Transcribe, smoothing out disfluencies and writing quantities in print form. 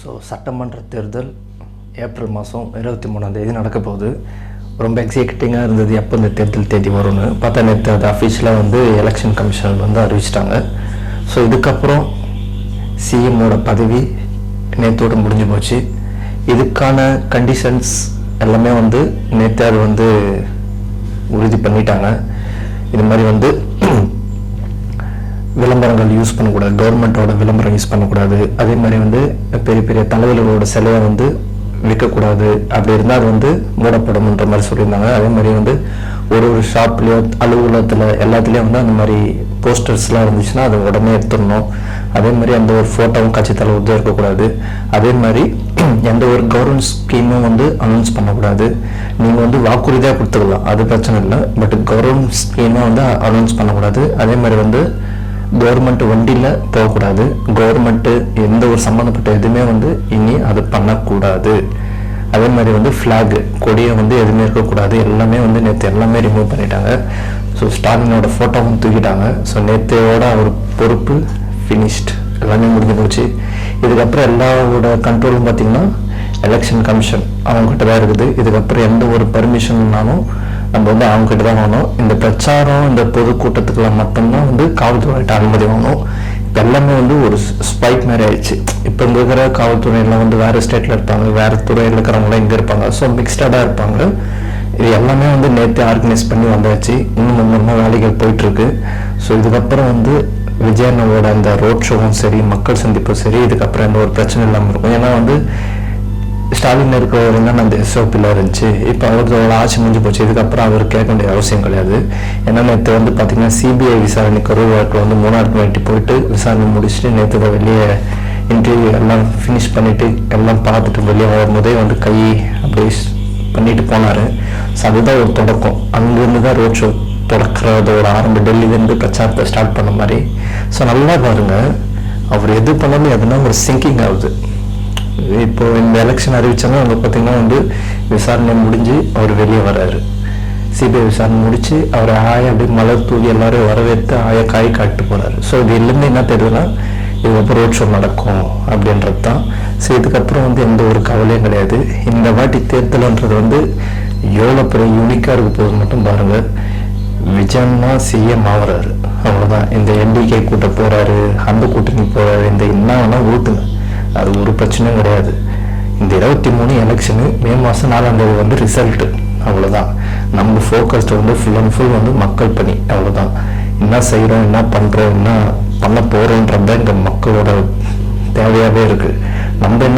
சட்டமன்ற தேர்தல் ஏப்ரல் மாதம் 23ஆம் நடக்க போகுது. ரொம்ப எக்ஸைட்டிங்காக இருந்தது எப்போ இந்த தேர்தல் தேதி வரும்னு பார்த்தா நேற்று அது அஃபீஷியலாக எலெக்ஷன் கமிஷன் அறிவிச்சிட்டாங்க. ஸோ இதுக்கப்புறம் சிஎம்மோட பதவி நேற்றோடு முடிஞ்சு போச்சு. இதுக்கான கண்டிஷன்ஸ் எல்லாமே நேற்று அது உறுதி பண்ணிட்டாங்க. இது மாதிரி விளம்பரங்கள் யூஸ் பண்ணக்கூடாது, கவர்மெண்ட்டோட விளம்பரம் யூஸ் பண்ணக்கூடாது, அதே மாதிரி பெரிய பெரிய தலைவர்களோட சிலையை விற்கக்கூடாது, அப்படி இருந்தால் அது மூடப்படும்ன்ற மாதிரி சொல்லியிருந்தாங்க. அதே மாதிரி ஒரு ஷாப்லேயோ அலுவலகத்தில் எல்லாத்துலேயும் அந்த மாதிரி போஸ்டர்ஸ்லாம் இருந்துச்சுன்னா அதை உடனே எடுத்துடணும். அதே மாதிரி எந்த ஒரு ஃபோட்டோவும் கட்சி தலைவர் இருக்கக்கூடாது. அதே மாதிரி எந்த ஒரு கவர்மெண்ட் ஸ்கீமும் அனௌன்ஸ் பண்ணக்கூடாது. நீங்கள் வாக்குறுதியாக கொடுத்துக்கலாம், அது பிரச்சனை இல்லை, பட் கவர்மெண்ட் ஸ்கீமை அனௌன்ஸ் பண்ணக்கூடாது. அதே மாதிரி கவர்மெண்ட் வண்டியில் போகக்கூடாது. கவர்மெண்ட்டு எந்த ஒரு சம்மந்தப்பட்ட எதுவுமே இனி அது பண்ணக்கூடாது. அதே மாதிரி ஃப்ளாக் கொடியை எதுவுமே இருக்கக்கூடாது. எல்லாமே நேற்று எல்லாமே ரிமூவ் பண்ணிட்டாங்க. ஸோ ஸ்டாலினோட ஃபோட்டோவும் தூக்கிட்டாங்க. ஸோ நேற்றையோட அவர் பொறுப்பு ஃபினிஷ்ட், எல்லாமே முடிஞ்சு போச்சு. இதுக்கப்புறம் எல்லாரோட கண்ட்ரோலும் பார்த்திங்கன்னா எலெக்ஷன் கமிஷன் அவங்ககிட்ட தான் இருக்குது. இதுக்கப்புறம் எந்த ஒரு பர்மிஷன்னாலும் நம்ம அவங்ககிட்ட தான் வாங்கணும். இந்த பிரச்சாரம் இந்த பொதுக்கூட்டத்துக்கெல்லாம் மட்டும்தான் காவல்துறையிட்ட அனுமதி வாங்கணும். இப்போ எல்லாமே ஒரு ஸ்பைக் மாதிரி ஆயிடுச்சு. இப்போ இங்கே இருக்கிற காவல்துறையெல்லாம் வேறு ஸ்டேட்டில் இருப்பாங்க, வேறு துறையில் இருக்கிறவங்களாம் இங்கே இருப்பாங்க. ஸோ மிக்ஸ்டாக இருப்பாங்க. இது எல்லாமே நேற்று ஆர்கனைஸ் பண்ணி வந்தாச்சு. இன்னும் வேலைகள் போயிட்டுருக்கு. ஸோ இதுக்கப்புறம் விஜயனோட அந்த ரோட் ஷோவும் சரி, மக்கள் சந்திப்பும் சரி, இதுக்கப்புறம் எந்த ஒரு பிரச்சனை இல்லாமல் இருக்கும். ஏன்னா ஸ்டாலின் இருக்கிறவங்க அந்த எஸ்ஓபியில் இருந்துச்சு. இப்போ அவரோட ஆட்சி முடிஞ்சு போச்சு. இதுக்கப்புறம் அவர் கேட்க வேண்டிய அவசியம் கிடையாது. ஏன்னா நேற்று பார்த்தீங்கன்னா சிபிஐ விசாரணை கரூர் வழக்கில் 3ஆவது வாட்டி போயிட்டு விசாரணை முடிச்சுட்டு நேற்று வெளியே இன்டர்வியூ எல்லாம் ஃபினிஷ் பண்ணிவிட்டு எல்லாம் பார்த்துட்டு வெளியே வரும்போதே கை அப்படியே பண்ணிட்டு போனார். ஸோ அதுதான் ஒரு தொடக்கம். அங்கேருந்து தான் ரோட் ஷோ தொடக்கிறதோட ஆரம்ப டெல்லியிலேருந்து பிரச்சாரத்தை ஸ்டார்ட் பண்ண மாதிரி. ஸோ நல்லா பாருங்கள், அவர் எது பண்ணாலும் எதுனா ஒரு சிங்கிங் ஆகுது. இப்போ இந்த எலெக்ஷன் அறிவிச்சாங்க, அவங்க பார்த்தீங்கன்னா விசாரணை முடிஞ்சு அவர் வெளியே வர்றாரு. சிபிஐ விசாரணை முடிச்சு அவர் அப்படியே மலர் தூவி எல்லாரும் வரவேற்று காய் காட்டு போறாரு. ஸோ இது எல்லாமே என்ன தெரியுதுன்னா இதுக்கப்புறம் ரோட் ஷோ நடக்கும் அப்படின்றது தான். ஸோ இதுக்கப்புறம் எந்த ஒரு கவலையும் கிடையாது. இந்த வாட்டி தேர்தல்ன்றது எவ்வளோ பெரிய யூனிக்காக இருக்க போது மட்டும் பாருங்க. விஜயன்னா சிஎம் ஆகிறாரு, அவ்வளோதான். இந்த என்டிகே கூட்ட போறாரு, அந்த கூட்டணி போறாரு, இந்த என்ன வேணா ஊட்டுங்க, அது ஒரு பிரச்சனையும் கிடையாது. இந்த 23 எலெக்ஷனு மே மாதம் 4ஆம் தேதி ரிசல்ட்டு, அவ்வளோதான். நம்ம ஃபோக்கஸ்டு ஃபுல் அண்ட் ஃபுல் மக்கள் பணி, அவ்வளோதான். என்ன செய்கிறோம், என்ன பண்ணுறோம், என்ன பண்ண போகிறோன்றது தான் இந்த மக்களோட தேவையாகவே இருக்குது. நம்ம என்ன